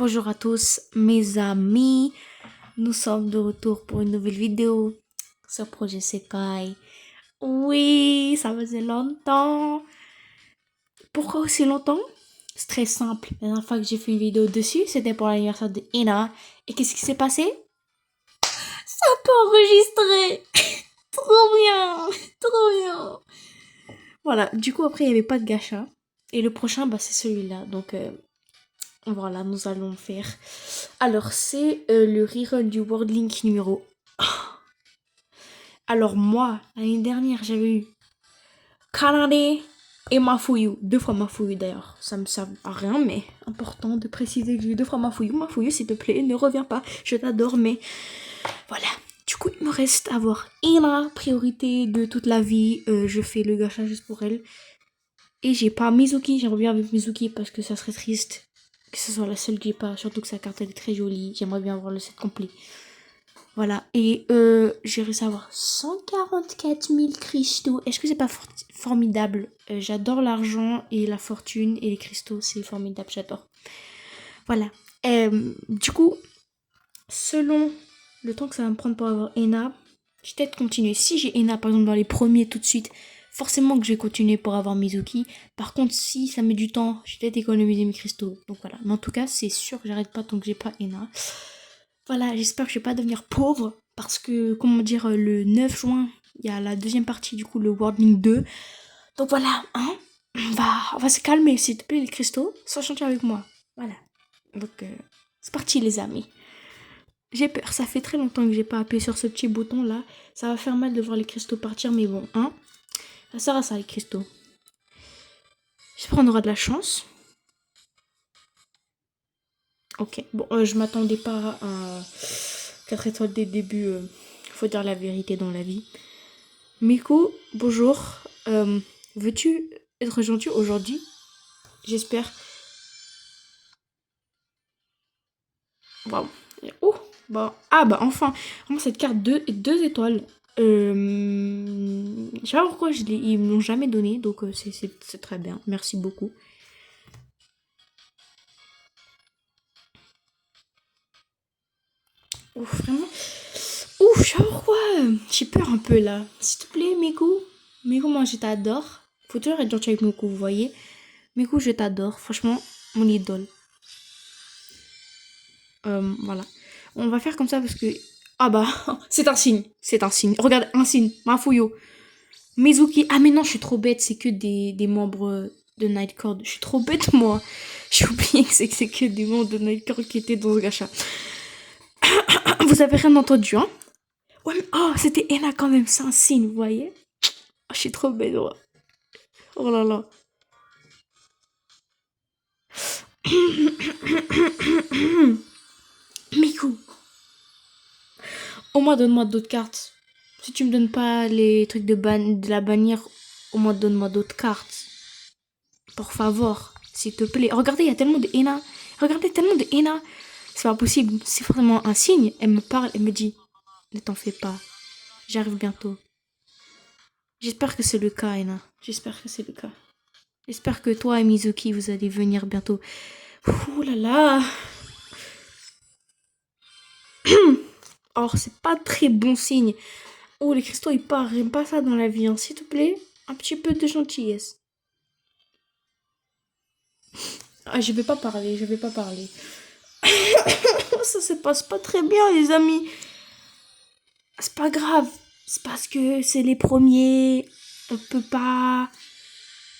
Bonjour à tous mes amis, nous sommes de retour pour une nouvelle vidéo sur Projet Sekai. Oui, ça faisait longtemps. Pourquoi aussi longtemps? C'est très simple. La dernière fois que j'ai fait une vidéo dessus, c'était pour l'anniversaire de Ina. Et qu'est-ce qui s'est passé? Ça a pas enregistré. Trop bien, trop bien. Voilà, du coup après il n'y avait pas de gacha. Et le prochain, c'est celui-là. Donc voilà, nous allons faire. Alors, c'est le rerun du World Link numéro. Alors, moi, l'année dernière, j'avais eu Kanade et Mafuyu. 2 fois Mafuyu d'ailleurs. Ça me sert à rien, mais important de préciser que j'ai eu 2 fois Mafuyu. Mafuyu, s'il te plaît, ne reviens pas. Je t'adore, mais voilà. Du coup, il me reste à avoir Ina, priorité de toute la vie. Je fais le gacha juste pour elle. Et j'ai pas Mizuki. J'aimerais bien avec Mizuki parce que ça serait triste que ce soit la seule que j'ai pas. Surtout que sa carte elle est très jolie. J'aimerais bien avoir le set complet. Voilà. Et j'ai réussi à avoir 144 000 cristaux. Est-ce que c'est pas formidable? J'adore l'argent et la fortune et les cristaux. C'est formidable. J'adore. Voilà. Du coup, selon le temps que ça va me prendre pour avoir Ena, je vais peut-être continuer. Si j'ai Ena, par exemple, dans les premiers tout de suite, forcément que je vais continuer pour avoir Mizuki. Par contre, si ça met du temps, je vais peut-être économiser mes cristaux. Donc voilà. Mais en tout cas, c'est sûr que j'arrête pas tant que j'ai pas Ena. Voilà, j'espère que je vais pas devenir pauvre. Parce que, comment dire, le 9 juin, il y a la deuxième partie, du coup, le World Link 2. Donc voilà, hein. On va se calmer, s'il te plaît, les cristaux. Sois gentil avec moi. Voilà. Donc, c'est parti, les amis. J'ai peur, ça fait très longtemps que j'ai pas appuyé sur ce petit bouton là. Ça va faire mal de voir les cristaux partir, mais bon, hein. Ça sert à ça, les cristaux. J'espère qu'on aura de la chance. Ok, bon, je m'attendais pas à 4 étoiles dès le début. Faut dire la vérité dans la vie. Miku, bonjour. Veux-tu être gentil aujourd'hui? J'espère. Waouh. Oh, enfin. Vraiment, cette carte 2 étoiles. Je sais pas pourquoi ils me l'ont jamais donné, donc c'est très bien. Merci beaucoup. Ouf, vraiment. Ouf, je sais pas pourquoi. J'ai peur un peu là. S'il te plaît, Miku. Miku, moi je t'adore. Faut toujours être gentil avec Miku, vous voyez. Miku, je t'adore. Franchement, mon idole. Voilà. On va faire comme ça parce que. Ah bah, c'est un signe. C'est un signe. Regarde, un signe. Mafuyo. Mizuki. Ah mais non, je suis trop bête. C'est que des membres de Nightcore. Je suis trop bête, moi. J'ai oublié que c'est que des membres de Nightcore qui étaient dans ce gacha. Vous avez rien entendu, hein? Ouais, mais oh, c'était Ena quand même. C'est un signe, vous voyez? Oh, je suis trop bête, ouais. Oh là là. Miku. Au moins, donne-moi d'autres cartes. Si tu me donnes pas les trucs de la bannière, au moins donne-moi d'autres cartes. Por favor, s'il te plaît. Regardez, il y a tellement de Ena. Regardez, tellement de Ena. C'est pas possible. C'est vraiment un signe. Elle me parle, elle me dit, ne t'en fais pas. J'arrive bientôt. J'espère que c'est le cas, Ena. J'espère que c'est le cas. J'espère que toi et Mizuki, vous allez venir bientôt. Ouh là là. Or, c'est pas très bon signe. Oh, les cristaux, ils partent. J'aime pas ça dans la vie, hein. S'il te plaît, un petit peu de gentillesse. Ah, je vais pas parler, je vais pas parler. Ça se passe pas très bien, les amis. C'est pas grave. C'est parce que c'est les premiers. On peut pas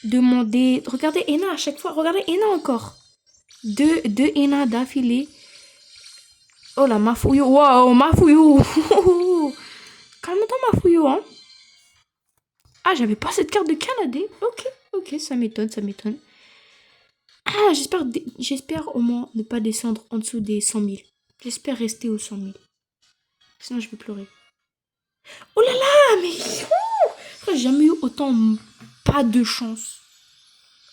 demander. Regardez Ena à chaque fois. Regardez Ena encore. Deux Ena d'affilée. Oh la Mafuyu. Waouh, Mafuyu. Calme-toi, Mafuyu, hein. Ah, j'avais pas cette carte de Canadé. Ok, ça m'étonne, ça m'étonne. Ah, j'espère au moins ne pas descendre en dessous des 100 000. J'espère rester aux 100 000. Sinon, je vais pleurer. Oh là là, mais j'ai jamais eu autant pas de chance.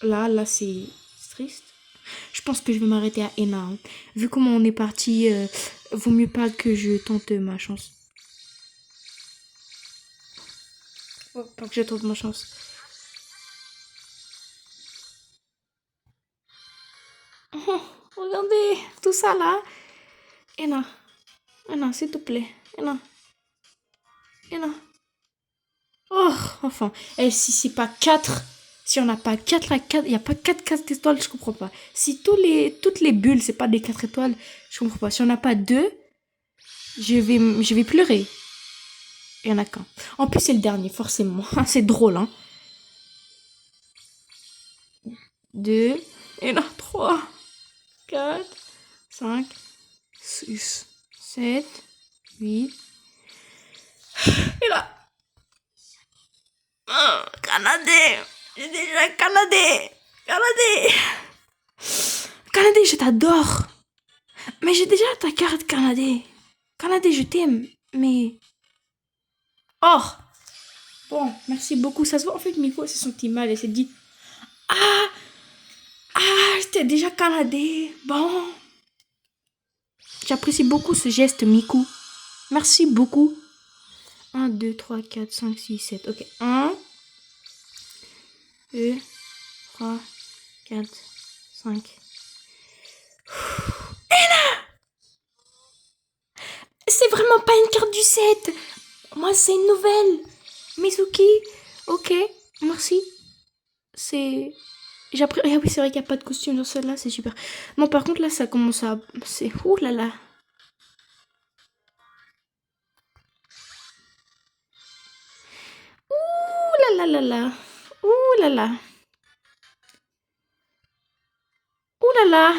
Là, c'est triste. Je pense que je vais m'arrêter à Ena. Hein. Vu comment on est parti, vaut mieux pas que je tente ma chance. Pas que je tente ma chance. Oh, regardez, tout ça là. Ena, Ena, s'il te plaît. Ena. Oh, enfin. Et si c'est pas 4, si on n'a pas 4 là, 4, il n'y a pas 4 étoiles, je comprends pas. Si toutes les bulles, c'est pas des 4 étoiles, je comprends pas. Si on n'a pas 2, je vais pleurer. Il y en a qu'un. En plus, c'est le dernier, forcément. C'est drôle, hein. 2, et là, 3, 4, 5, 6, 7, 8. Et là. Oh, Canadais. J'ai déjà Canadais. Canadais, je t'adore. Mais j'ai déjà ta carte Canadais. Canadais, je t'aime. Mais... Oh. Bon, merci beaucoup. Ça se voit, en fait, Miko s'est senti mal. Elle s'est dit... J'étais déjà Canadais. Bon. J'apprécie beaucoup ce geste, Miku. Merci beaucoup. 1, 2, 3, 4, 5, 6, 7. Ok. 1, 2, 3, 4, 5. C'est vraiment pas une carte du 7. Moi, c'est une nouvelle. Mizuki. Ok. Merci. C'est... Ah oui, c'est vrai qu'il n'y a pas de costume dans celle-là. C'est super. Non, par contre, là, ça commence à... C'est... Ouh là là. Ouh là là là là. Ouh là là. Ouh là là.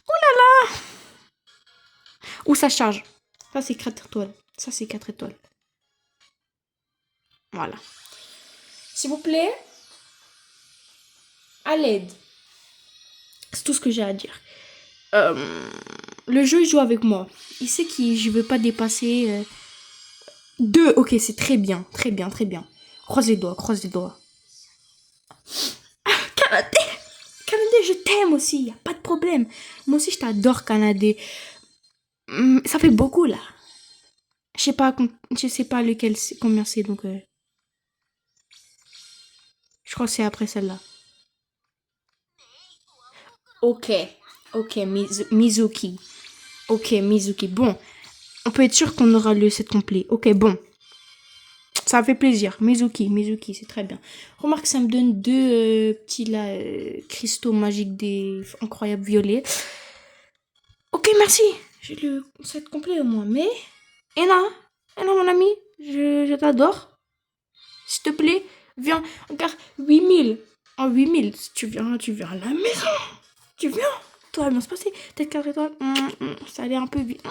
Ouh là là. Ouh, ça charge. Ça, c'est 4 étoiles. Ça, c'est 4 étoiles. Voilà. S'il vous plaît, à l'aide. C'est tout ce que j'ai à dire. Le jeu, il joue avec moi. Il sait que je veux pas dépasser 2. Ok, c'est très bien. Très bien, très bien. Croise les doigts, croise les doigts. Canadais, Canadais, je t'aime aussi. Y a pas de problème. Moi aussi, je t'adore, Canadais. Ça fait beaucoup, là. Je sais pas lequel, combien c'est, donc... Je crois que c'est après celle-là. Ok, Mizuki. Ok, Mizuki. Bon, on peut être sûr qu'on aura le set complet. Ok, bon. Ça fait plaisir. Mizuki, c'est très bien. Remarque, ça me donne 2 petits là, cristaux magiques des incroyables violets. Ok, merci. J'ai le set complet au moins. Mais, Ena, mon ami, je t'adore. S'il te plaît, viens. Regarde, 8000. En 8000, si tu viens à la maison. Tu viens. Tout va bien se passer. Peut-être 4 étoiles. Ça a l'air un peu vite.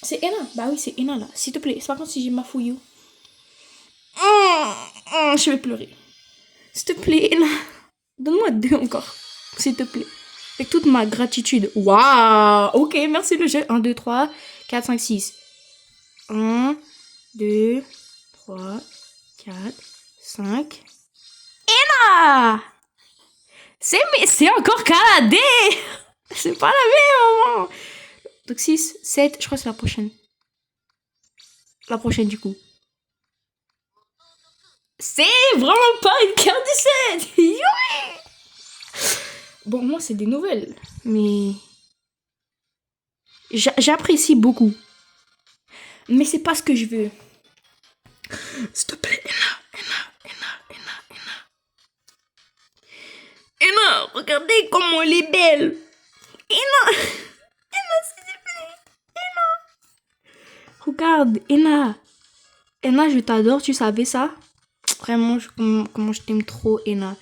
C'est Ena. Bah oui, c'est Ena là. S'il te plaît. C'est pas comme si j'ai ma fouille. Je vais pleurer. S'il te plaît, Ena. Donne-moi 2 encore. S'il te plaît. Avec toute ma gratitude. Waouh. Ok, merci le jeu. 1, 2, 3, 4, 5, 6. 1, 2, 3, 4, 5. Ena. C'est encore Canadais. C'est pas la même maman. Donc 6, 7, je crois que c'est la prochaine. La prochaine du coup. C'est vraiment pas une carte du 7. Bon, moi c'est des nouvelles. Mais... J'apprécie beaucoup. Mais c'est pas ce que je veux. S'il te plaît, Ena, regardez comment elle est belle. Ena, s'il te plaît. Regarde, Ena. Ena, je t'adore, tu savais ça? Vraiment, comment je t'aime trop, Ena.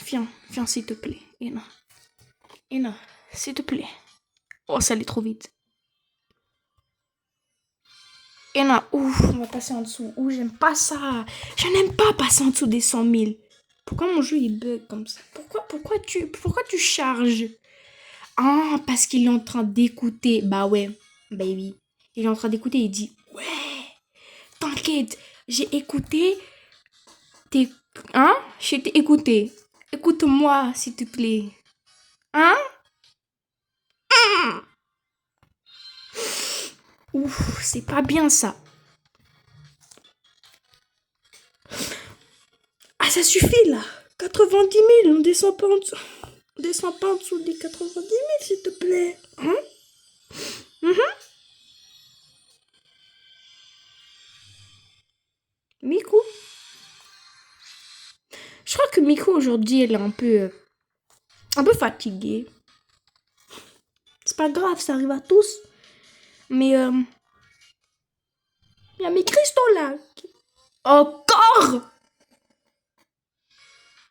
Viens, s'il te plaît, Ena, s'il te plaît. Oh, ça allait trop vite. Ena, ouf, on va passer en dessous. Ouh, j'aime pas ça. Je n'aime pas passer en dessous des 100 000. Pourquoi mon jeu il bug comme ça? Pourquoi tu charges? Ah, parce qu'il est en train d'écouter. Bah ouais, baby. Il est en train d'écouter, il dit, ouais, t'inquiète, j'ai écouté tes... Hein? J'ai écouté. Écoute-moi, s'il te plaît. Hein? Ouf, c'est pas bien ça. ça suffit là. 90 000, on descend pas en dessous. On descend pas en dessous des 90 000, s'il te plaît. Hein? Miku. Je crois que Miku aujourd'hui, elle est un peu fatiguée. C'est pas grave, ça arrive à tous. Mais il y a mes cristaux là. Encore.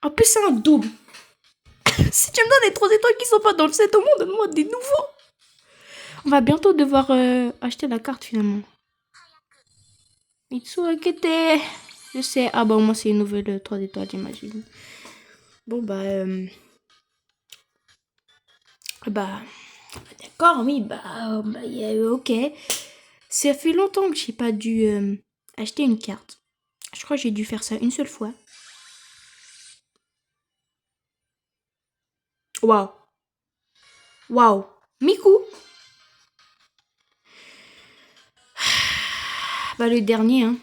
En plus, c'est un double. Si tu me donnes les 3 étoiles qui sont pas dans le set au monde, donne-moi des nouveaux. On va bientôt devoir acheter la carte finalement. Mitsuakete. Je sais. Ah bah, moi, c'est une nouvelle 3 étoiles, j'imagine. Bon, bah, d'accord, oui, ok. Ça fait longtemps que j'ai pas dû acheter une carte. Je crois que j'ai dû faire ça une seule fois. Waouh. Waouh. Miku. Bah, le dernier, hein.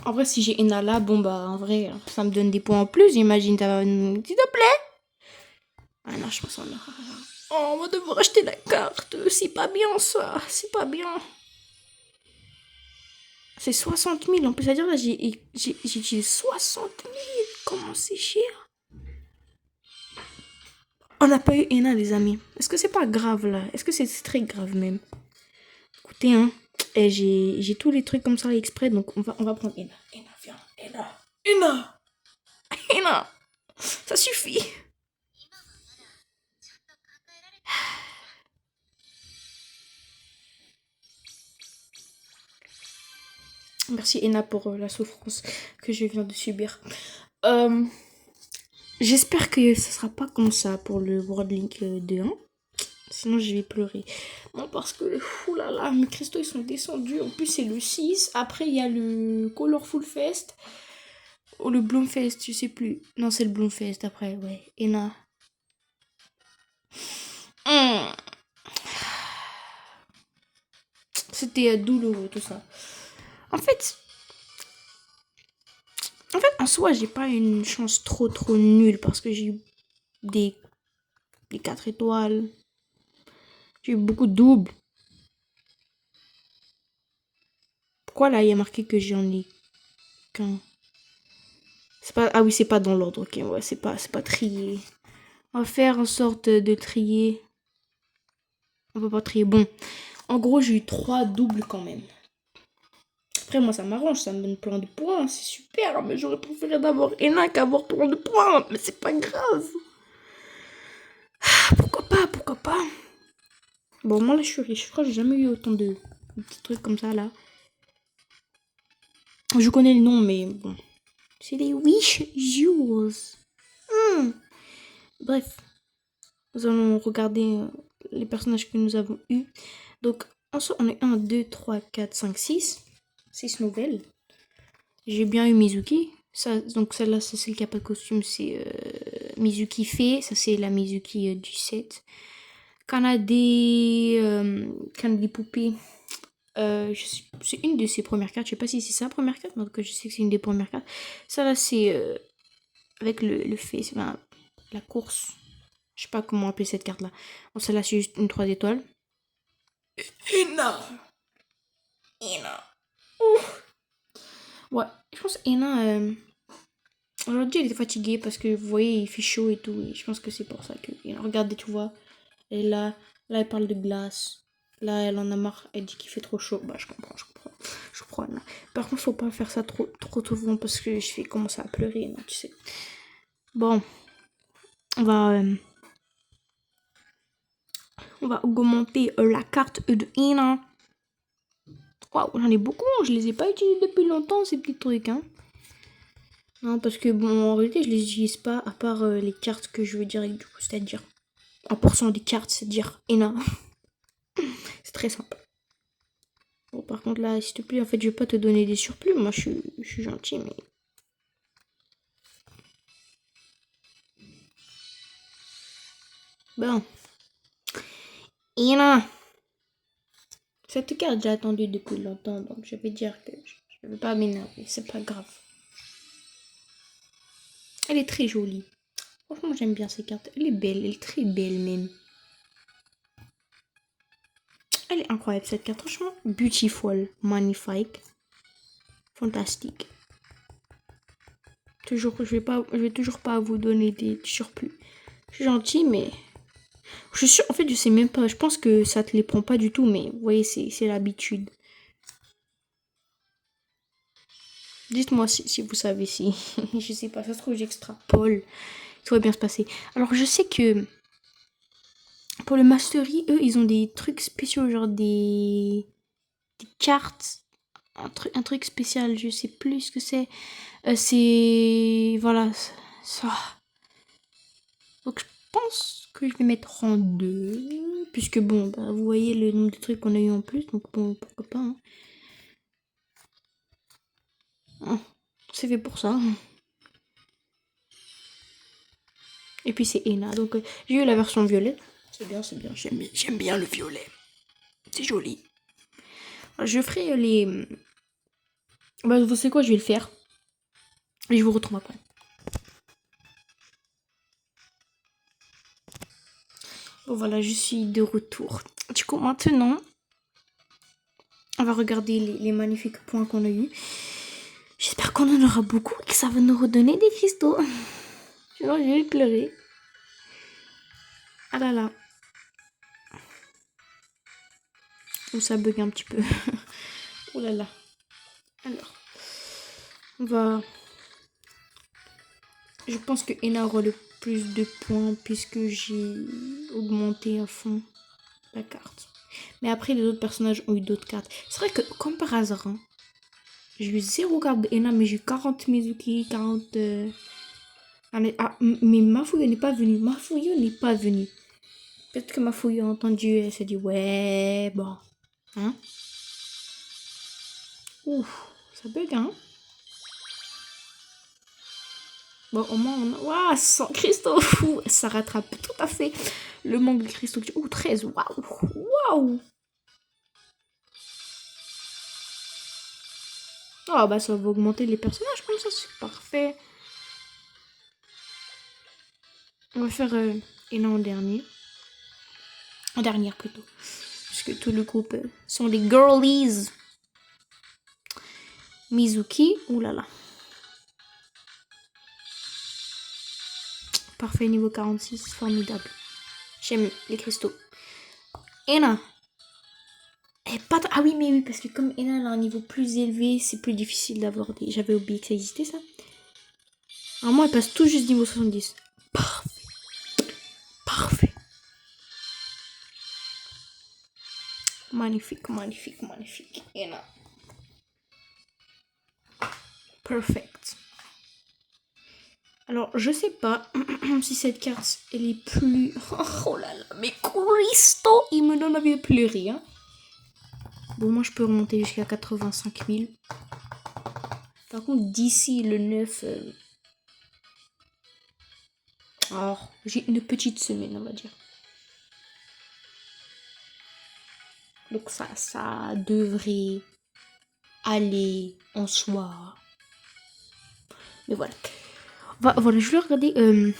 En vrai, si j'ai Enala, bon, bah, en vrai, ça me donne des points en plus. J'imagine, s'il te plaît. Ah non, je pense qu'on a... Oh, on va devoir acheter la carte. C'est pas bien, ça. C'est pas bien. C'est 60 000. En plus, c'est-à-dire, là, j'ai utilisé 60 000. Comment c'est cher. On n'a pas eu Ena, les amis. Est-ce que c'est pas grave, là? Est-ce que c'est très grave, même? Écoutez, hein. Et j'ai tous les trucs comme ça exprès, donc on va prendre Ena. Ena, viens. Ena. Ena. Ena. Ça suffit. Merci Ena pour la souffrance que je viens de subir. J'espère que ce sera pas comme ça pour le World Link 2. Hein. Sinon je vais pleurer. Non parce que oulala, mes cristaux ils sont descendus. En plus c'est le 6. Après il y a le Colorful Fest. Ou le Bloomfest, je sais plus. Non c'est le Bloomfest après, ouais. Ena. C'était douloureux tout ça. En fait, en soi, j'ai pas une chance trop nulle parce que j'ai eu des 4 étoiles. J'ai eu beaucoup de doubles. Pourquoi là, il y a marqué que j'en ai qu'un? C'est pas... Ah oui, c'est pas dans l'ordre. Ok, ouais, c'est pas trié. On va faire en sorte de trier. On peut pas trier. Bon, en gros, j'ai eu 3 doubles quand même. Après, moi, ça m'arrange, ça me donne plein de points. C'est super, mais j'aurais préféré d'avoir Ena qu'avoir plein de points. Mais c'est pas grave. Pourquoi pas. Bon, moi là, je suis riche. Je crois que j'ai jamais eu autant de petits trucs comme ça là. Je connais le nom, mais bon. C'est les Wish Jewels. Bref, nous allons regarder les personnages que nous avons eus. Donc, ensuite, on est 1, 2, 3, 4, 5, 6. 6 nouvelles. J'ai bien eu Mizuki. Ça, donc, celle-là, c'est celle qui n'a pas de costume. C'est Mizuki Fée. Ça, c'est la Mizuki du set. Canadé Poupée. C'est une de ses premières cartes. Je sais pas si c'est sa première carte, mais en tout cas, je sais que c'est une des premières cartes. Ça, là, c'est avec le fait, c'est la course. Je sais pas comment appeler cette carte là. Bon, celle-là, c'est juste une 3 étoiles. Ena. Ouf. Ouais, je pense Ena. Aujourd'hui, elle était fatiguée parce que vous voyez, il fait chaud et tout. Et je pense que c'est pour ça que. Regardez, tu vois. Et là, elle parle de glace. Là, elle en a marre. Elle dit qu'il fait trop chaud. Bah, je comprends. Là. Par contre, faut pas faire ça trop souvent parce que je vais commencer à pleurer, non, tu sais. Bon, on va augmenter la carte de Ena. Waouh, j'en ai beaucoup. Je les ai pas utilisés depuis longtemps, ces petits trucs, hein. Non, parce que bon, en réalité, je les utilise pas à part les cartes que je veux dire, du coup, c'est-à-dire 1% des cartes, c'est-à-dire Ena. C'est très simple. Bon, par contre, là, s'il te plaît, en fait, je vais pas te donner des surplus. Moi, je suis gentil, mais. Bon. Ena. Cette carte, j'ai attendu depuis longtemps, donc je vais dire que Je veux pas m'énerver, c'est pas grave. Elle est très jolie. Franchement, j'aime bien ces cartes. Elle est belle, elle est très belle même. Elle est incroyable cette carte, franchement. Beautiful, magnifique, fantastique. Toujours, je vais toujours pas vous donner des surplus. Je suis gentille, mais je suis sûre, en fait, je sais même pas. Je pense que ça te les prend pas du tout, mais vous voyez, c'est l'habitude. Dites-moi si vous savez si. Je sais pas, ça se trouve, j'extrapole. Tout va bien se passer. Alors, je sais que pour le Mastery, eux, ils ont des trucs spéciaux, genre des cartes. Un truc spécial, je sais plus ce que c'est. C'est. Voilà. Ça. Donc, je pense que je vais mettre en 2. Puisque, bon, bah, vous voyez le nombre de trucs qu'on a eu en plus. Donc, bon, pourquoi pas. Hein. C'est fait pour ça. Et puis, c'est Ena. Donc, j'ai eu la version violette. C'est bien, c'est bien. J'aime bien le violet. C'est joli. Alors, je ferai les. Bah, vous savez quoi, je vais le faire. Et je vous retrouve après. Bon, voilà, je suis de retour. Du coup, maintenant, on va regarder les magnifiques points qu'on a eus. J'espère qu'on en aura beaucoup et que ça va nous redonner des cristaux. Sinon, je vais pleurer. Ah là là. Ou ça bug un petit peu. Oh là là. Alors, on va... Je pense que Ena aura le plus de points puisque j'ai augmenté à fond la carte. Mais après, les autres personnages ont eu d'autres cartes. C'est vrai que, comme par hasard, hein, j'ai eu 0 carte d'Ena, mais j'ai eu 40 Mizuki, 40... Ah, mais Mafuyo n'est pas venu. Mafuyo n'est pas venu. Peut-être que Mafuyo a entendu et elle s'est dit, ouais, bon. Hein? Ouf, ça bug, hein? Bon, au moins, on a... Waouh, 100 cristaux. Ça rattrape tout à fait le manque de cristaux. Ouh, 13. Waouh. Waouh. Ah, bah, ça va augmenter les personnages comme ça. C'est parfait. On va faire Ena en dernier. En dernière plutôt. Parce que tout le groupe sont des girlies. Mizuki. Ouh là là. Parfait, niveau 46. Formidable. J'aime les cristaux. Ena. Ah oui, mais oui, parce que comme Ena a un niveau plus élevé, c'est plus difficile d'avoir des... J'avais oublié que ça existait, ça. Alors moi, elle passe tout juste niveau 70. Parfait. Parfait. Magnifique, magnifique, magnifique. Ena. Perfect. Alors, je sais pas si cette carte, elle est plus... Oh là là, mais cristaux, il me donne envie de pleurer, hein. Bon, moi, je peux remonter jusqu'à 85 000. Par contre, d'ici le 9... Alors, j'ai une petite semaine, on va dire. Donc, ça devrait aller en soi. Mais voilà. Voilà, je vais regarder...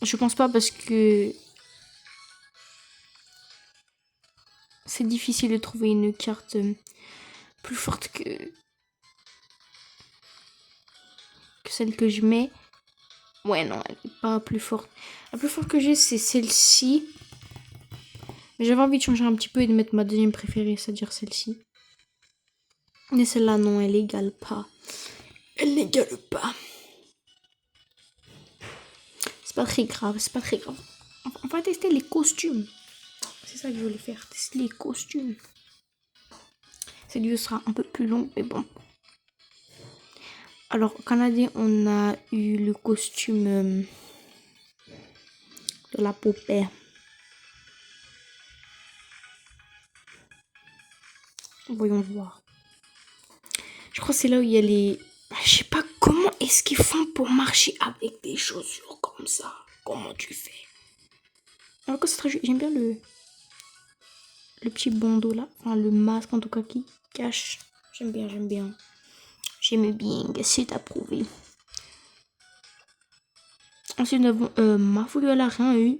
Je pense pas parce que... C'est difficile de trouver une carte plus forte que celle que je mets. Ouais, non, elle n'est pas plus forte. La plus forte que j'ai, c'est celle-ci. Mais j'avais envie de changer un petit peu et de mettre ma deuxième préférée, c'est-à-dire celle-ci. Mais celle-là, non, elle n'égale pas. Elle n'égale pas. C'est pas très grave, c'est pas très grave. On va tester les costumes. C'est ça que je voulais faire, tester les costumes. Cette vidéo sera un peu plus longue, mais bon. Alors, au Canada, on a eu le costume de la poupée. Voyons voir. Je crois que c'est là où il y a les... Je sais pas comment est-ce qu'ils font pour marcher avec des chaussures comme ça. Comment tu fais? Alors que c'est très... J'aime bien le petit bandeau là. Enfin, le masque en tout cas qui Cash. J'aime bien. J'aime bien, c'est approuvé. Ensuite, nous avons Mafouillou, elle a rien eu.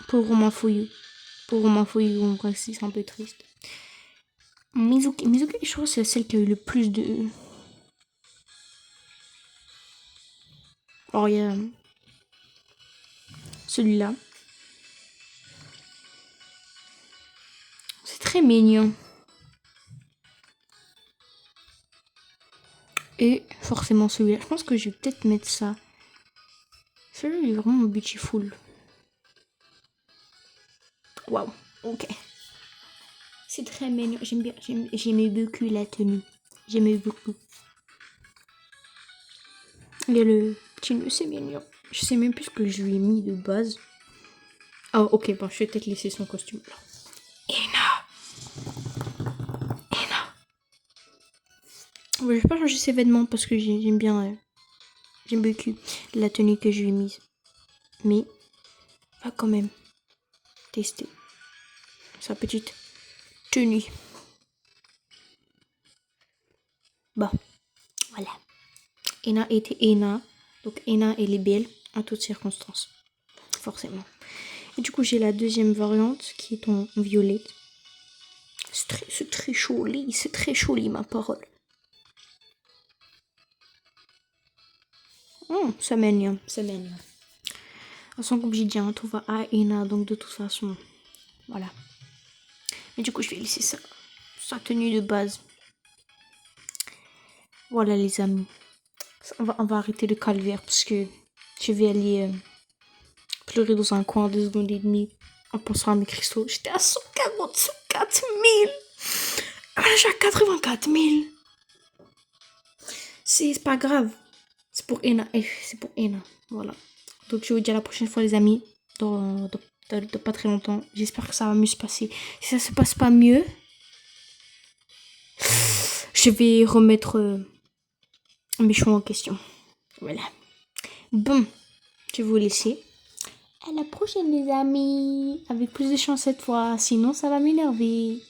Pauvre Mafouillou, en vrai, c'est un peu triste. Mizuki, je crois que c'est celle qui a eu le plus de... Alors, il y a celui-là. C'est très mignon. Et forcément celui-là. Je pense que je vais peut-être mettre ça. Celui-là, il est vraiment beautiful. Waouh, ok. C'est très mignon. J'aime bien. J'aimais beaucoup la tenue. J'aimais beaucoup. Il y a le petit nœud, c'est mignon. Je sais même plus ce que je lui ai mis de base. Oh, ok, bon, je vais peut-être laisser son costume là. Ena. Ouais, je vais pas changer ses vêtements parce que j'aime bien. J'aime beaucoup la tenue que je lui ai mise. Mais, va quand même tester sa petite tenue. Bon, voilà. Ena était Ena. Donc, Ena, elle est belle en toutes circonstances. Forcément. Et du coup, j'ai la deuxième variante qui est en violette. C'est très joli, ma parole. Ça mignon. Comme j'ai dit, on trouve à Ena, donc de toute façon, voilà. Mais du coup, je vais laisser ça, sa tenue de base. Voilà, les amis. On va arrêter le calvaire parce que je vais aller pleurer dans un coin 2 secondes et demie en pensant à mes cristaux. J'étais à 144 000. J'ai à 84 000. C'est pas grave. C'est pour Ena. Voilà. Donc, je vous dis à la prochaine fois, les amis. Dans pas très longtemps. J'espère que ça va mieux se passer. Si ça se passe pas mieux, je vais remettre mes choix en question. Voilà. Bon, je vais vous laisser. À la prochaine, les amis. Avec plus de chance cette fois. Sinon, ça va m'énerver.